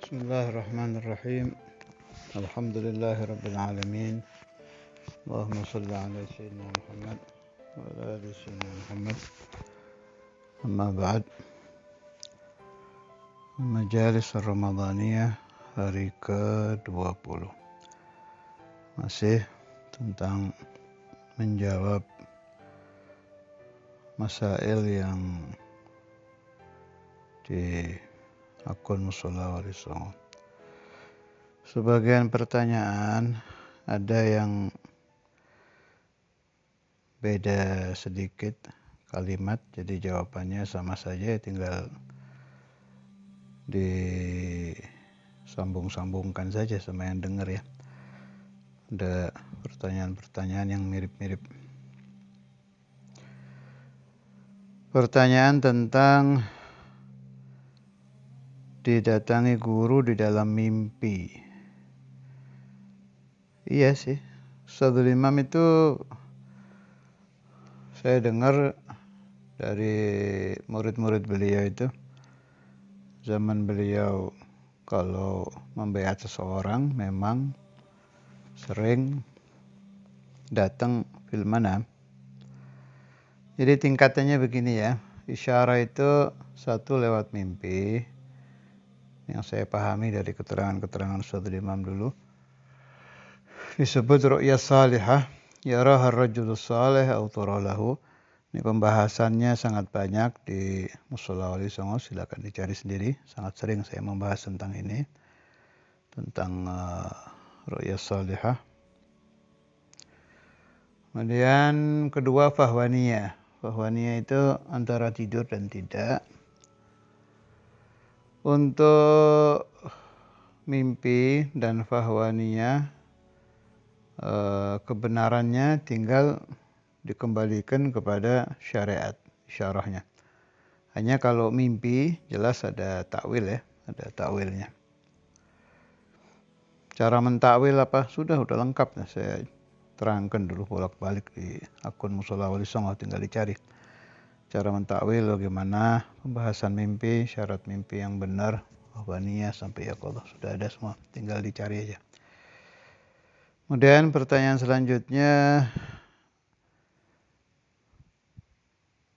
Bismillahirrahmanirrahim. Alhamdulillahi alamin. Allahumma shalli ala sayyidina Muhammad wa ala ali sayyidina Muhammad. Amma ba'd. Majalis Ramadaniyah hari ke-20. Masih tentang menjawab masail yang di akun Mushola Wali Songo. Sebagian pertanyaan ada yang beda sedikit kalimat, jadi jawabannya sama saja, tinggal disambung-sambungkan saja sama yang dengar ya. Ada pertanyaan-pertanyaan yang mirip-mirip. Pertanyaan tentang didatangi guru di dalam mimpi. Iya sih, Ustadzul Imam itu saya dengar dari murid-murid beliau itu, zaman beliau kalau membaiat seseorang memang sering datang fil manam. Jadi tingkatannya begini ya, isyarah itu satu lewat mimpi, yang saya pahami dari keterangan-keterangan Ustadzul Imam dulu, disebut ru'ya salihah, yaraha ar-rajulu salih au turalahu. Ini pembahasannya sangat banyak di Mushola Wali Songo, silakan dicari sendiri. Sangat sering saya membahas tentang ini, tentang ru'ya salihah. Kemudian kedua fahwaniyah. Fahwaniyah itu antara tidur dan tidak. Untuk mimpi dan fahwaniyah, kebenarannya tinggal dikembalikan kepada syariat, isyarahnya. Hanya kalau mimpi jelas ada takwil ya, ada takwilnya. Cara mentakwil apa? Sudah lengkap. Nah, saya terangkan dulu bolak-balik di akun Mushola Wali Songo, tinggal dicari. Cara mentakwil bagaimana, pembahasan mimpi, syarat mimpi yang benar, wahwaniyah sampai yaqadzah, sudah ada semua, tinggal dicari aja. Kemudian pertanyaan selanjutnya,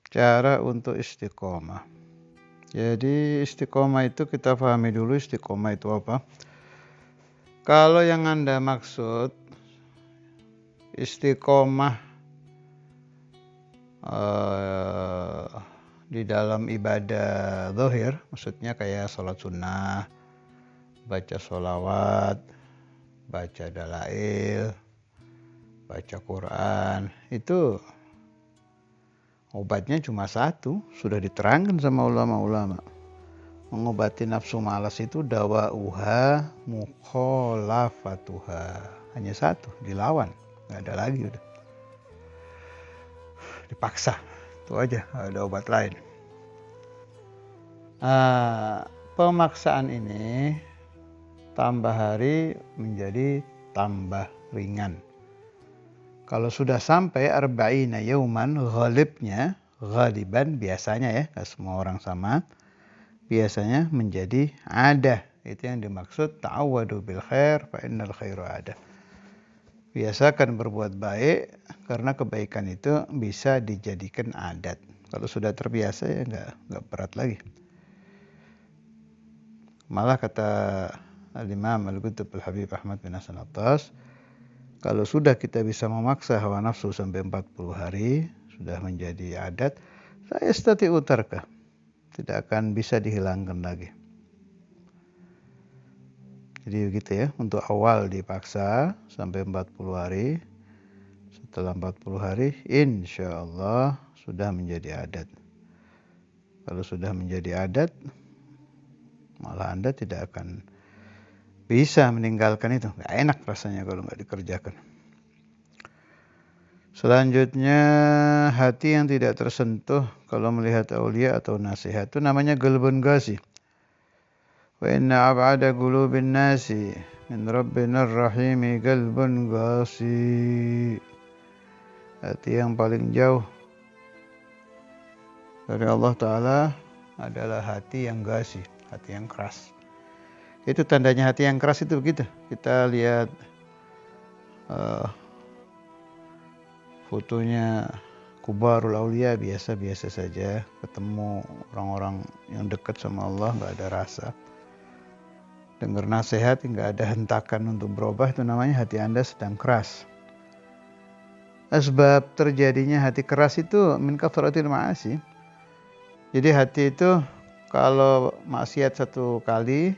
cara untuk istiqomah. Jadi istiqomah itu kita pahami dulu, istiqomah itu apa. Kalau yang Anda maksud istiqomah di dalam ibadah zahir, maksudnya kayak sholat sunnah, baca sholawat, baca dalail, baca Quran, itu obatnya cuma satu, sudah diterangkan sama ulama-ulama. Mengobati nafsu malas itu dawa'uha mukhalafatuha, hanya satu, dilawan, nggak ada lagi, udah dipaksa, itu aja, ada obat lain. Pemaksaan ini tambah hari menjadi tambah ringan. Kalau sudah sampai arba'ina yauman, ghaliban biasanya ya, nggak semua orang sama, biasanya menjadi adah. Itu yang dimaksud ta'awwadu bil khair fa innal khairu adah. Biasakan berbuat baik, karena kebaikan itu bisa dijadikan adat. Kalau sudah terbiasa ya nggak berat lagi. Malah kata Al-Imam Al-Qutb Al-Habib Ahmad bin Hasan Attas, kalau sudah kita bisa memaksa hawa nafsu sampai 40 hari, sudah menjadi adat, saya yastati'u tarkah, tidak akan bisa dihilangkan lagi. Jadi begitu ya, untuk awal dipaksa sampai 40 hari. Setelah 40 hari, insya Allah sudah menjadi adat. Kalau sudah menjadi adat, malah Anda tidak akan bisa meninggalkan itu. Nggak enak rasanya kalau nggak dikerjakan. Selanjutnya, hati yang tidak tersentuh kalau melihat aulia atau nasihat, itu namanya qalbun qasi. Wa inna ab'ada qulubin nasi min rabbina ar-rahimi qalbun qasi. Hati yang paling jauh dari Allah Ta'ala adalah hati yang qasi, hati yang keras. Itu tandanya hati yang keras itu begitu. Kita lihat fotonya Kubarul Aulia biasa-biasa saja, ketemu orang-orang yang dekat sama Allah nggak ada rasa, dengar nasihat nggak ada hentakan untuk berubah, itu namanya hati Anda sedang keras. Sebab terjadinya hati keras itu min kathratil ma'asi. Jadi hati itu kalau maksiat satu kali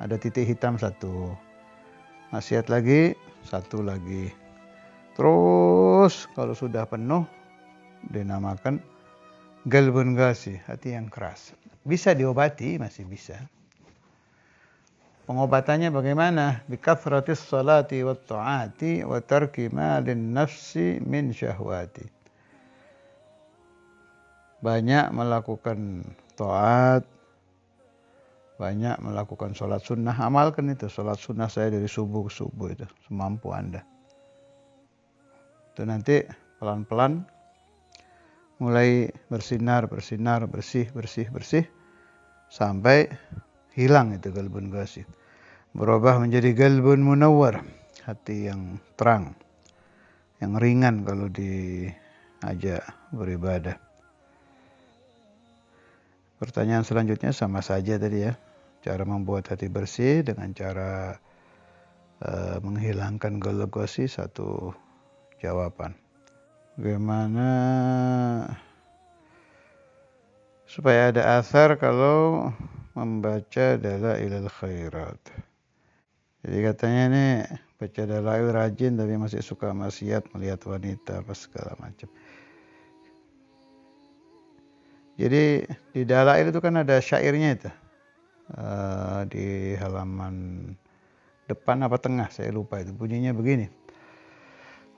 ada titik hitam satu, maksiat lagi satu lagi, terus kalau sudah penuh dinamakan galbun gasi, hati yang keras. Bisa diobati, masih bisa. Pengobatannya bagaimana? Bikathratis salati wat ta'ati wa tarki ma lin nafsi min syahwati. Banyak melakukan taat, banyak melakukan sholat sunnah. Amalkan itu, sholat sunnah saya dari subuh ke subuh itu, semampu Anda. Itu nanti pelan-pelan mulai bersinar, bersih, sampai hilang itu galbun ghasyih. Berubah menjadi galbun munawwar, hati yang terang, yang ringan kalau diajak beribadah. Pertanyaan selanjutnya sama saja tadi ya. Cara membuat hati bersih dengan cara menghilangkan galbun ghasyih, satu jawaban. Bagaimana supaya ada asar kalau membaca dalailul khairat? Jadi katanya ini baca dalail rajin tapi masih suka maksiat, melihat wanita apa segala macam. Jadi di dalail itu kan ada syairnya itu, di halaman depan apa tengah saya lupa, itu bunyinya begini.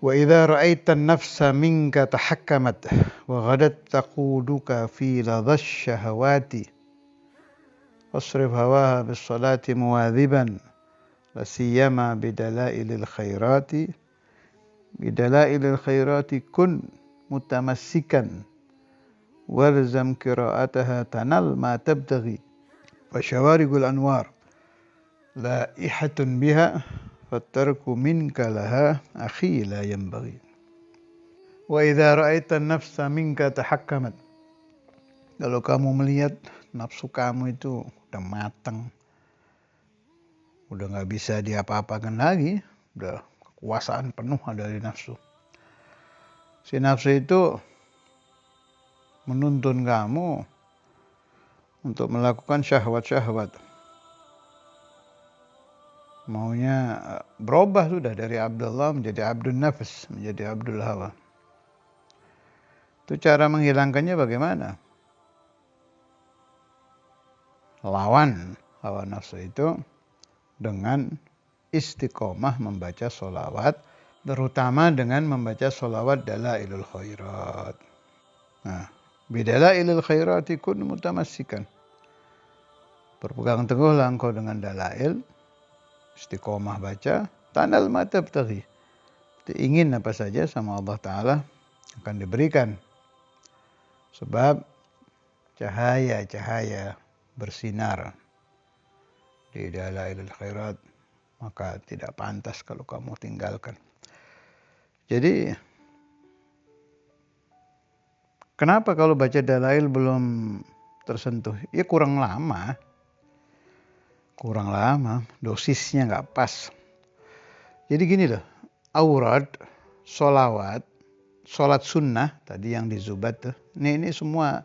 Wa idza ra'aita an-nafsa minka tahakkamat wa ghadat taquduka fi ladhash syahawati wasrif hawaha bis salati muwadhiban la siyama bidalailil khairati kun mutamassikan walzam qira'ataha tanal ma tabtaghi wa syawarigul anwar laihatun biha fattarku minka laha akhi la yanbaghi. Wa idza ra'aita an-nafsa minka tahakkamat. Kalau kamu melihat nafsu kamu itu udah matang, udah nggak bisa diapa-apakan lagi, udah kekuasaan penuh ada di nafsu. Si nafsu itu menuntun kamu untuk melakukan syahwat-syahwat. Maunya berubah sudah dari Abdullah menjadi Abdul Nafs, menjadi Abdul Hawa. Itu cara menghilangkannya bagaimana? Lawan hawa nafsu itu dengan istiqomah membaca sholawat, terutama dengan membaca sholawat dalailul khairat. Nah, bidalailul khairati kun mutamassikan. Berpegang teguhlah engkau dengan dalail, istiqomah baca, tanal ma tabtaghi. Ingin apa saja sama Allah Ta'ala akan diberikan. Sebab cahaya-cahaya bersinar di dalailul khairat, maka tidak pantas kalau kamu tinggalkan. Jadi kenapa kalau baca dalail belum tersentuh? Ya kurang lama, dosisnya nggak pas. Jadi gini loh, aurad, sholawat, sholat sunnah tadi yang di Zubat tuh, ini semua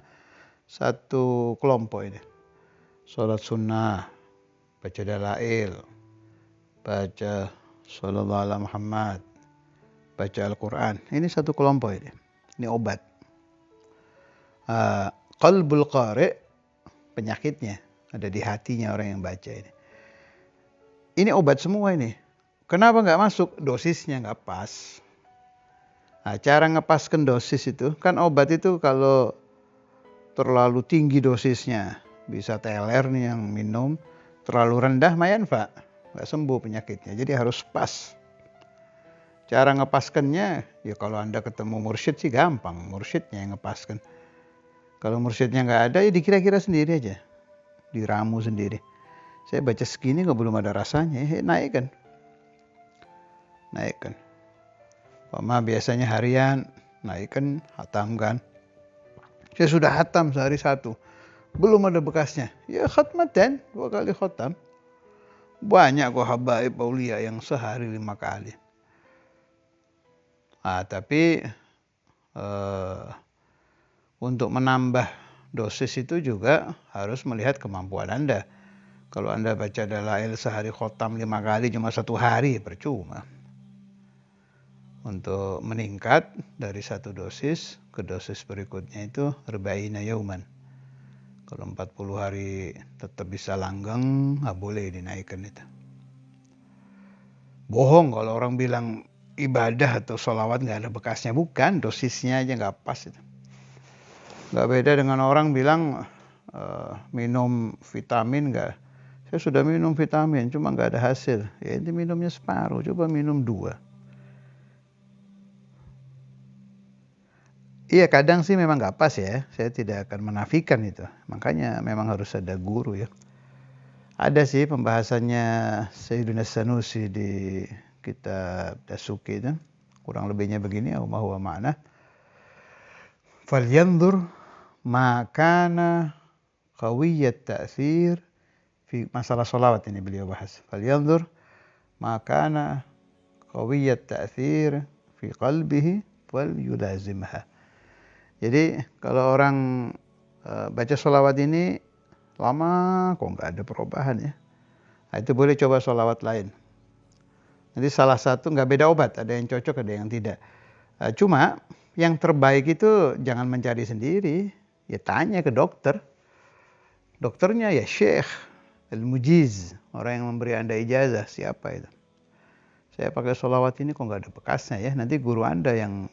satu kelompok ini. Sholat sunnah, baca dalail, baca sallallahu alaihi Muhammad, baca Al-Quran, ini satu kelompok ini. Ini obat. Qalbul qari, penyakitnya ada di hatinya orang yang baca ini. Ini obat semua ini. Kenapa nggak masuk? Dosisnya nggak pas. Nah, cara ngepaskan dosis itu, kan obat itu kalau terlalu tinggi dosisnya, bisa teler nih yang minum, terlalu rendah mayan Pak, nggak sembuh penyakitnya. Jadi harus pas. Cara ngepaskannya, ya kalau Anda ketemu mursyid sih gampang, mursyidnya yang ngepaskan. Kalau mursyidnya nggak ada, ya dikira-kira sendiri aja, diramu sendiri. Saya baca segini kok belum ada rasanya, naikkan. Mama biasanya harian, naikkan, hatamkan. Saya sudah hatam sehari 1, belum ada bekasnya. Ya khatmatan, 2 kali khatam. Banyak kok habaib aulia yang sehari 5 kali. Tapi untuk menambah dosis itu juga harus melihat kemampuan Anda. Kalau Anda baca dalail sehari khotam 5 kali cuma 1 hari, percuma. Untuk meningkat dari 1 dosis ke dosis berikutnya itu arba'ina yauman. Kalau 40 hari tetap bisa langgeng, nggak boleh dinaikkan itu. Bohong kalau orang bilang ibadah atau sholawat nggak ada bekasnya. Bukan, dosisnya aja nggak pas itu. Nggak beda dengan orang bilang minum vitamin nggak. Saya sudah minum vitamin, cuma nggak ada hasil. Ya ini minumnya separuh, coba minum 2. Iya kadang sih memang nggak pas ya. Saya tidak akan menafikan itu. Makanya memang harus ada guru ya. Ada sih pembahasannya Sayyidina Sanusi di kitab Dasuki itu. Kurang lebihnya begini, ma huwa ma'na. Falyanzur ma kana qawiyyat ta'thir fi masalah sholawat ini beliau bahas. Falyanzur ma kana qawiyyat ta'thir fi qalbihi wal yulazimha. Jadi kalau orang baca sholawat ini lama kok nggak ada perubahan ya. Itu boleh coba sholawat lain. Nanti salah satu nggak beda obat, ada yang cocok, ada yang tidak. Cuma yang terbaik itu jangan mencari sendiri, ya tanya ke dokter. Dokternya ya Syekh Al-Mujiz, orang yang memberi Anda ijazah, siapa itu. Saya pakai sholawat ini kok nggak ada bekasnya ya, nanti guru Anda yang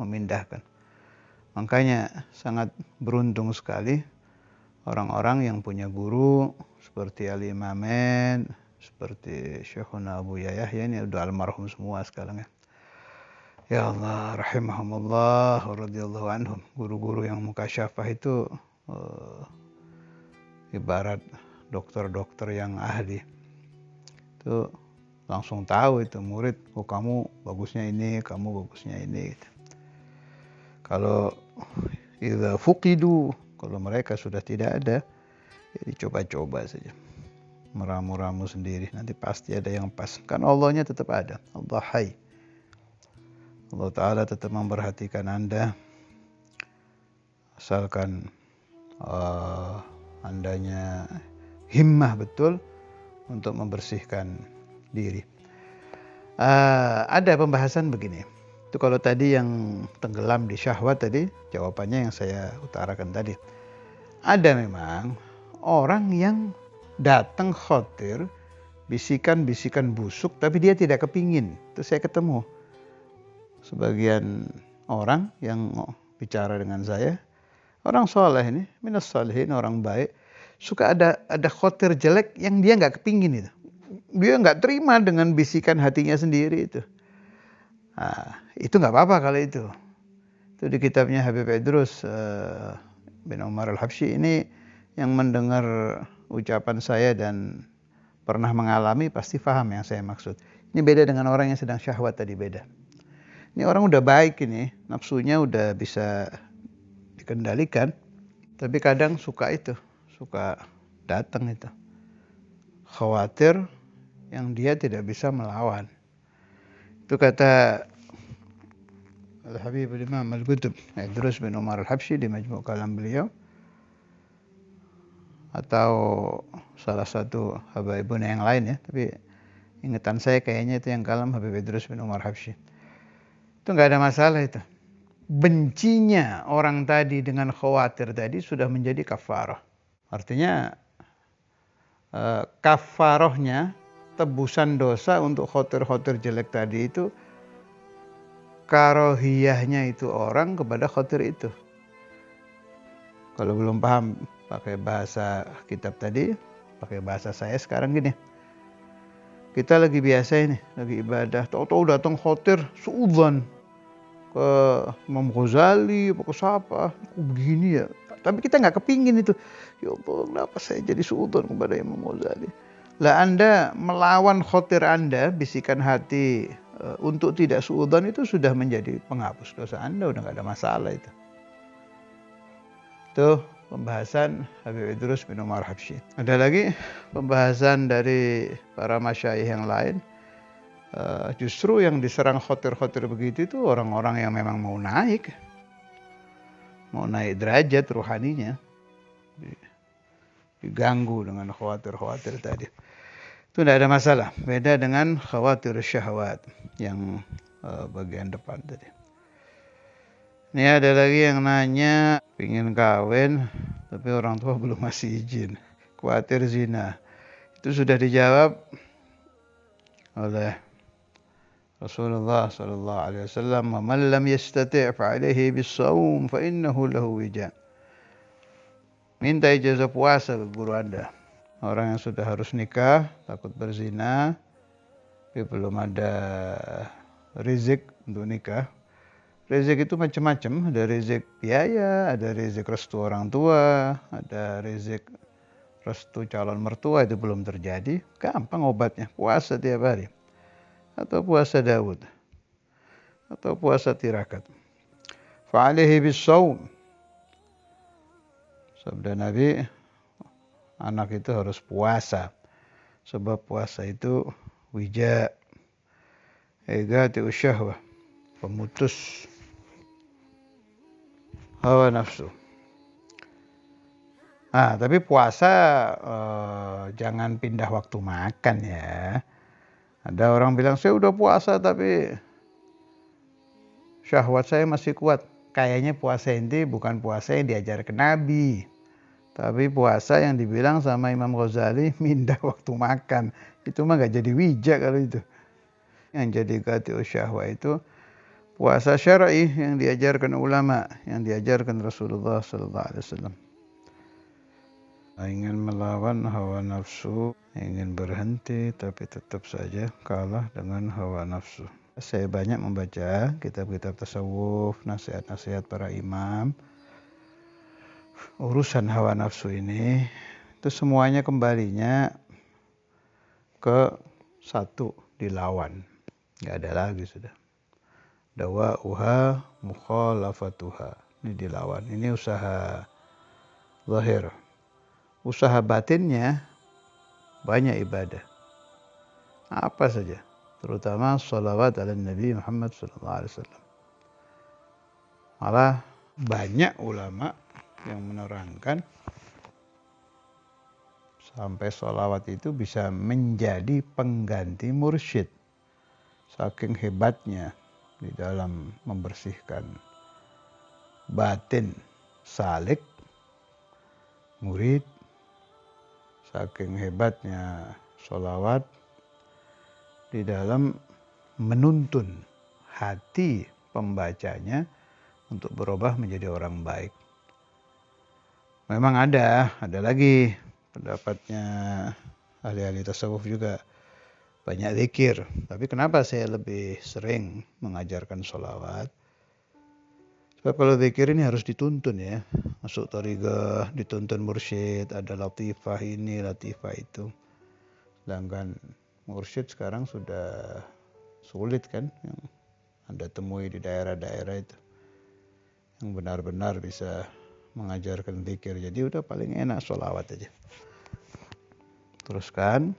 memindahkan. Makanya sangat beruntung sekali orang-orang yang punya guru seperti Al-Imamain, seperti Syekhuna Abu Yahya, ini udah almarhum semua sekarang ya. Ya Allah, rahimahumullah, radhiyallahu anhum. Guru-guru yang mukasyafah itu ibarat dokter-dokter yang ahli. Itu langsung tahu itu murid, kamu bagusnya ini, kamu bagusnya ini. Gitu. Kalau idza fuqidu, kalau mereka sudah tidak ada, jadi coba-coba saja. Meramu-ramu sendiri, nanti pasti ada yang pas. Kan Allahnya tetap ada, Allah Hayy. Allah Ta'ala tetap memperhatikan Anda. Asalkan Andanya himmah betul untuk membersihkan diri. Ada pembahasan begini. Itu kalau tadi yang tenggelam di syahwat tadi, jawabannya yang saya utarakan tadi. Ada memang orang yang datang khotir, bisikan-bisikan busuk, tapi dia tidak kepingin. Itu saya ketemu sebagian orang yang bicara dengan saya, orang soleh ini, minas solehin, orang baik, suka ada khotir jelek yang dia nggak kepingin itu. Dia nggak terima dengan bisikan hatinya sendiri itu. Itu nggak apa-apa kalau itu. Itu di kitabnya Habib Idrus bin Umar Al-Habsyi ini yang mendengar ucapan saya dan pernah mengalami pasti paham yang saya maksud. Ini beda dengan orang yang sedang syahwat tadi, beda. Ini orang udah baik ini, nafsunya udah bisa dikendalikan, tapi kadang suka datang itu. Khawatir yang dia tidak bisa melawan. Itu kata Al-Habib Imam Al-Qutb Idrus bin Umar Al-Habsyi di Majmu' Kalam beliau, atau salah satu habaibun yang lain ya, tapi ingatan saya kayaknya itu yang kalam Habib Idrus bin Umar Habsyi. Itu nggak ada masalah itu. Bencinya orang tadi dengan khawatir tadi sudah menjadi kafarah. Artinya kafarahnya, tebusan dosa untuk khotir-khotir jelek tadi itu, karohiyahnya itu orang kepada khotir itu. Kalau belum paham pakai bahasa kitab tadi, pakai bahasa saya sekarang gini. Kita lagi biasa ini, lagi ibadah, tahu-tahu datang khotir, suudzon ke Imam Ghazali, apa ke siapa, kok begini ya. Tapi kita nggak kepingin itu. Ya Allah, kenapa saya jadi suudzon kepada Imam Ghazali? Lah Anda melawan khotir Anda, bisikan hati untuk tidak suudzon itu sudah menjadi penghapus dosa Anda, udah nggak ada masalah itu. Itu pembahasan Habib Idrus bin Umar Habsyi. Ada lagi pembahasan dari para masyayikh yang lain. Justru yang diserang khotir-khotir begitu itu orang-orang yang memang mau naik derajat ruhaninya, diganggu dengan khawatir-khawatir tadi. Itu tidak ada masalah. Beda dengan khawatir syahwat yang bagian depan tadi. Ini ada lagi yang nanya, ingin kawin tapi orang tua belum masih izin, khawatir zina. Itu sudah dijawab oleh Rasulullah sallallahu alaihi wasallam, "Man lam yastati' fa 'alaihi bis-shaum fa innahu lahu wija." Minta ijazah puasa ke guru Anda. Orang yang sudah harus nikah, takut berzina, tapi belum ada rezeki untuk nikah. Rezeki itu macam-macam, ada rezeki biaya, ada rezeki restu orang tua, ada rezeki restu calon mertua, itu belum terjadi. Gampang obatnya, puasa tiap hari. Atau puasa Daud, atau puasa tirakat. Fa'alihi bis-shaum. Sabda Nabi, anak itu harus puasa. Sebab puasa itu wija, igati usyahwah, pemutus hawa nafsu. Tapi puasa jangan pindah waktu makan ya. Ada orang bilang, saya udah puasa tapi syahwat saya masih kuat. Kayaknya puasa ini bukan puasa yang diajarkan Nabi. Tapi puasa yang dibilang sama Imam Ghazali, pindah waktu makan. Itu mah gak jadi wija kalau itu. Yang jadi qati'us syahwat itu puasa syar'i yang diajarkan ulama, yang diajarkan Rasulullah sallallahu alaihi wasallam. Ingin melawan hawa nafsu, ingin berhenti tapi tetap saja kalah dengan hawa nafsu. Saya banyak membaca kitab-kitab tasawuf, nasihat-nasihat para imam. Urusan hawa nafsu ini itu semuanya kembalinya ke satu, dilawan. Gak ada lagi sudah. Dawa'uha mukhalafatuha. Ini dilawan. Ini usaha zahir. Usaha batinnya banyak ibadah. Apa saja. Terutama sholawat ala Nabi Muhammad SAW. Malah banyak ulama yang menerangkan sampai sholawat itu bisa menjadi pengganti mursyid. Saking hebatnya di dalam membersihkan batin salik murid. Saking hebatnya sholawat di dalam menuntun hati pembacanya untuk berubah menjadi orang baik. Memang ada lagi pendapatnya ahli-ahli tasawuf juga, banyak zikir. Tapi kenapa saya lebih sering mengajarkan sholawat? Sebab kalau zikir ini harus dituntun ya. Masuk thariqah, dituntun mursyid, ada latifah ini, latifah itu. Sedangkan mursyid sekarang sudah sulit kan, yang Anda temui di daerah-daerah itu. Yang benar-benar bisa mengajarkan zikir. Jadi udah paling enak sholawat aja. Teruskan.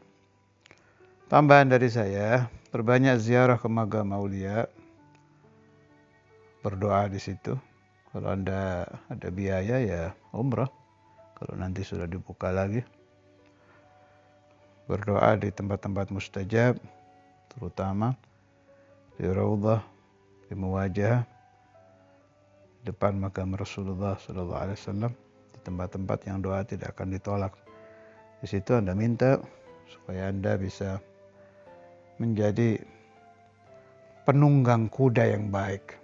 Tambahan dari saya, perbanyak ziarah ke makam aulia. Berdoa di situ. Kalau Anda ada biaya ya umrah. Kalau nanti sudah dibuka lagi. Berdoa di tempat-tempat mustajab, terutama di Raudhah, di Muwajah, depan makam Rasulullah SAW, di tempat-tempat yang doa tidak akan ditolak. Di situ Anda minta supaya Anda bisa menjadi penunggang kuda yang baik.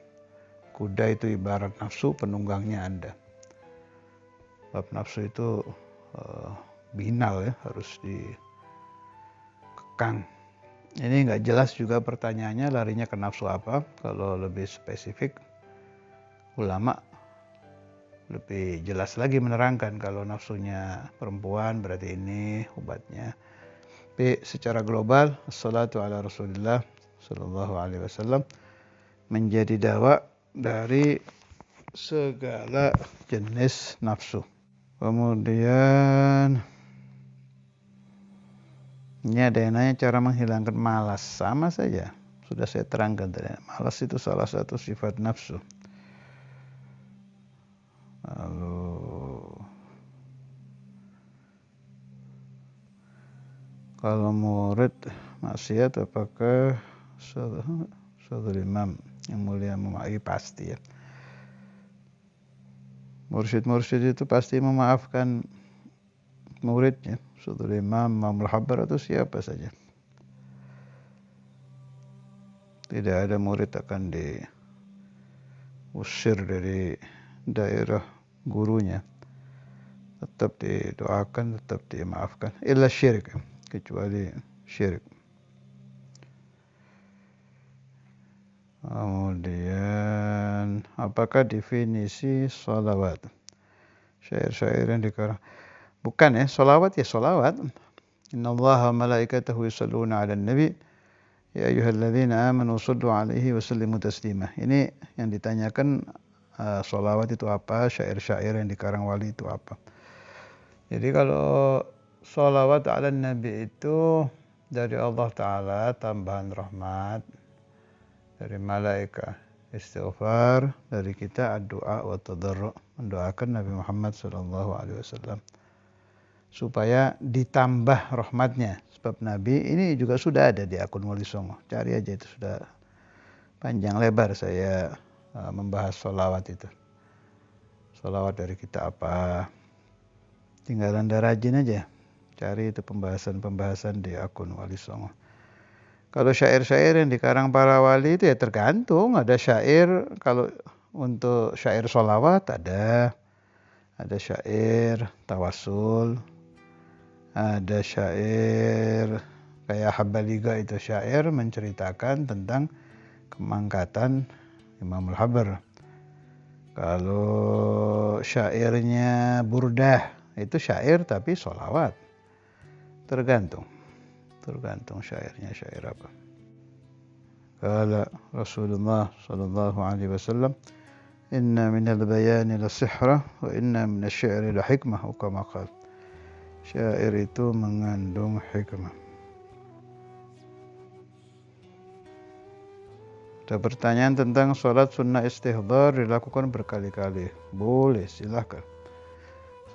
Kuda itu ibarat nafsu, penunggangnya Anda. Sebab nafsu itu binal ya, harus dikekang. Ini nggak jelas juga pertanyaannya, larinya ke nafsu apa. Kalau lebih spesifik, ulama lebih jelas lagi menerangkan. Kalau nafsunya perempuan berarti ini obatnya. Tapi secara global, assalatu ala Rasulillah sallallahu alaihi wasallam menjadi dawa dari segala jenis nafsu. Kemudian ini ada yang nanya cara menghilangkan malas. Sama saja, sudah saya terangkan tadi. Malas itu salah satu sifat nafsu. Lalu kalau murid maksiat apakah saudara imam yang mulia memaafkan? Pasti ya. Mursyid-mursyid itu pasti memaafkan muridnya. Saudara imam, imamul habar atau siapa saja. Tidak ada murid akan diusir dari daerah gurunya. Tetap didoakan, tetap dimaafkan. Illa syirik, kecuali syirik. Kemudian, apakah definisi sholawat? Syair-syair yang dikarang. Bukan ya, sholawat ya sholawat. Innallaha malaikatahu yusalluna ala nabi. Ya ayyuhalladzina amanu sallu alaihi wa sallimu taslima. Ini yang ditanyakan sholawat itu apa, syair-syair yang dikarang wali itu apa. Jadi kalau sholawat ala nabi itu dari Allah Ta'ala tambahan rahmat, dari malaikat istighfar, dari kita doa wa tadarru, mendoakan Nabi Muhammad sallallahu alaihi wasallam supaya ditambah rahmatnya. Sebab Nabi ini juga sudah ada di akun Wali Songo. Cari aja, itu sudah panjang lebar saya membahas sholawat itu. Sholawat dari kita apa? Tinggal Anda rajin aja. Cari itu pembahasan-pembahasan di akun Wali Songo. Kalau syair-syair yang dikarang para wali itu ya tergantung. Ada syair, kalau untuk syair sholawat ada syair tawasul, ada syair kayak Habaliga, itu syair menceritakan tentang kemangkatan Imamul Habar. Kalau syairnya Burdah itu syair tapi sholawat. Tergantung syairnya syair apa. Kala Rasulullah sallallahu alaihi wasallam, inna minal bayani la sihra wa inna minasy syi'ri la hikmah, kama qala. Syair itu mengandung hikmah. Ada pertanyaan tentang sholat sunnah istihdhar dilakukan berkali-kali. Boleh, silahkan.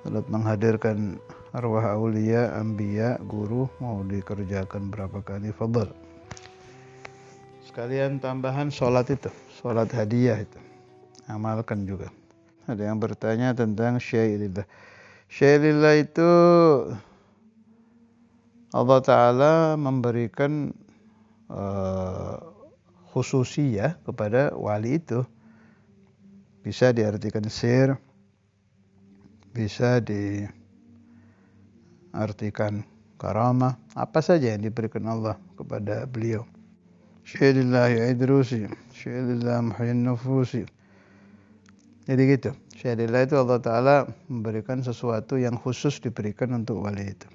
Salat menghadirkan arwah aulia, anbiya, guru mau dikerjakan berapa kali, fadhal. Sekalian tambahan sholat itu, sholat hadiah itu, amalkan juga. Ada yang bertanya tentang syailillah. Syailillah itu Allah Ta'ala memberikan khususiyah kepada wali itu. Bisa diartikan sir, bisa diartikan karamah, apa saja yang diberikan Allah kepada beliau. Syailillahi idrusi, syailillah muhyin nufusi. Jadi gitu. Syailillah itu Allah Ta'ala memberikan sesuatu yang khusus diberikan untuk wali itu.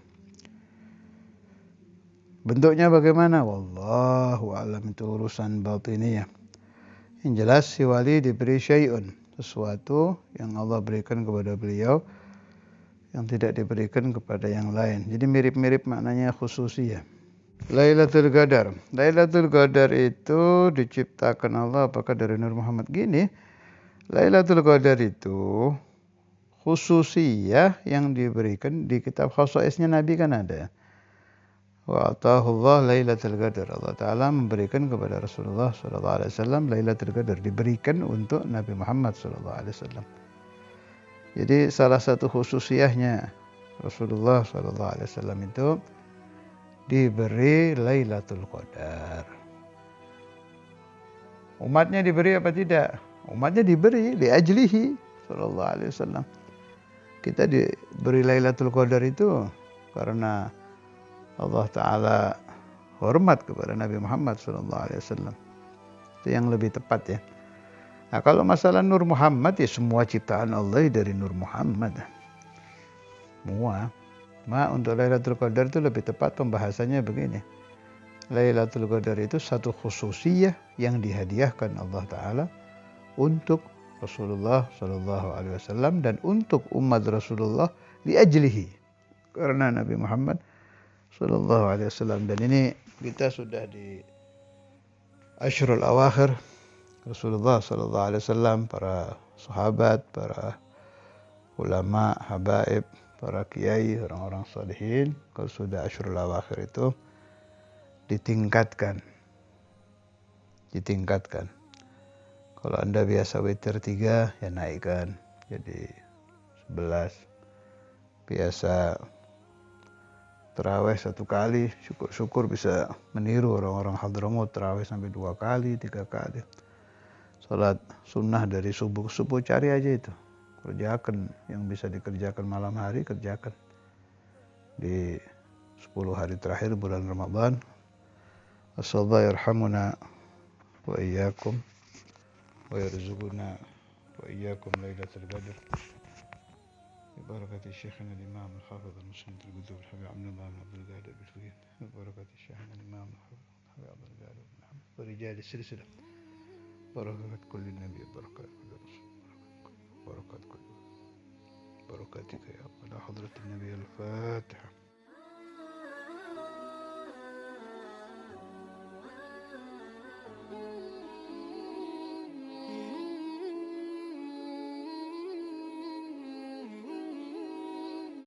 Bentuknya bagaimana? Wallahu a'lam, itu urusan batiniyah. Yang jelas si wali diberi syai'un, sesuatu yang Allah berikan kepada beliau yang tidak diberikan kepada yang lain. Jadi mirip-mirip maknanya khususiyah. Lailatul Qadar. Lailatul Qadar itu diciptakan Allah apakah dari Nur Muhammad? Gini, Lailatul Qadar itu khususiyah yang diberikan di kitab khasaisnya Nabi kan ada. Wa atahullah Lailatul Qadar. Allah Ta'ala memberikan kepada Rasulullah SAW Lailatul Qadar. Diberikan untuk Nabi Muhammad SAW. Jadi salah satu khususiyahnya Rasulullah SAW itu diberi Lailatul Qadar. Umatnya diberi apa tidak? Umatnya diberi liajlihi SAW. Kita diberi Lailatul Qadar itu karena Allah Ta'ala hormat kepada Nabi Muhammad SAW. Itu yang lebih tepat ya. Nah kalau masalah Nur Muhammad ya semua ciptaan Allah dari Nur Muhammad. Semua. Cuma untuk Lailatul Qadar itu lebih tepat pembahasannya begini. Lailatul Qadar itu satu khususiyah yang dihadiahkan Allah Ta'ala untuk Rasulullah Shallallahu Alaihi Wasallam dan untuk umat Rasulullah liajlihi, karena Nabi Muhammad Shallallahu Alaihi Wasallam. Dan ini kita sudah di Ashrul Awakhir Rasulullah Shallallahu Alaihi Wasallam, para sahabat, para ulama, habaib, para kiai, orang-orang salihin, kalau sudah Ashrul Awakhir itu ditingkatkan. Kalau Anda biasa witir 3, ya naikkan jadi 11. Biasa tarawih 1 kali, syukur-syukur bisa meniru orang-orang Hadramut tarawih sampai 2 kali, 3 kali. Salat sunnah dari subuh ke subuh, cari aja itu. Kerjakan yang bisa dikerjakan malam hari, kerjakan. Di 10 hari terakhir bulan Ramadan. Asallallahu yarhamuna wa iyyakum wa yarzuquna wa iyyakum lailatul qadr. ببركة شيخنا الإمام الحافظ المسند القدوم الحبيب عبد الله بن عبد القادر بالفقيه، ببركة شيخنا الإمام الحافظ الحبيب عبد القادر بن محمد ورجال السلسلة، بركة كل النبي، بركة كل رسول، بركة كل بركاتك يا رب على حضرة النبي. الفاتحة.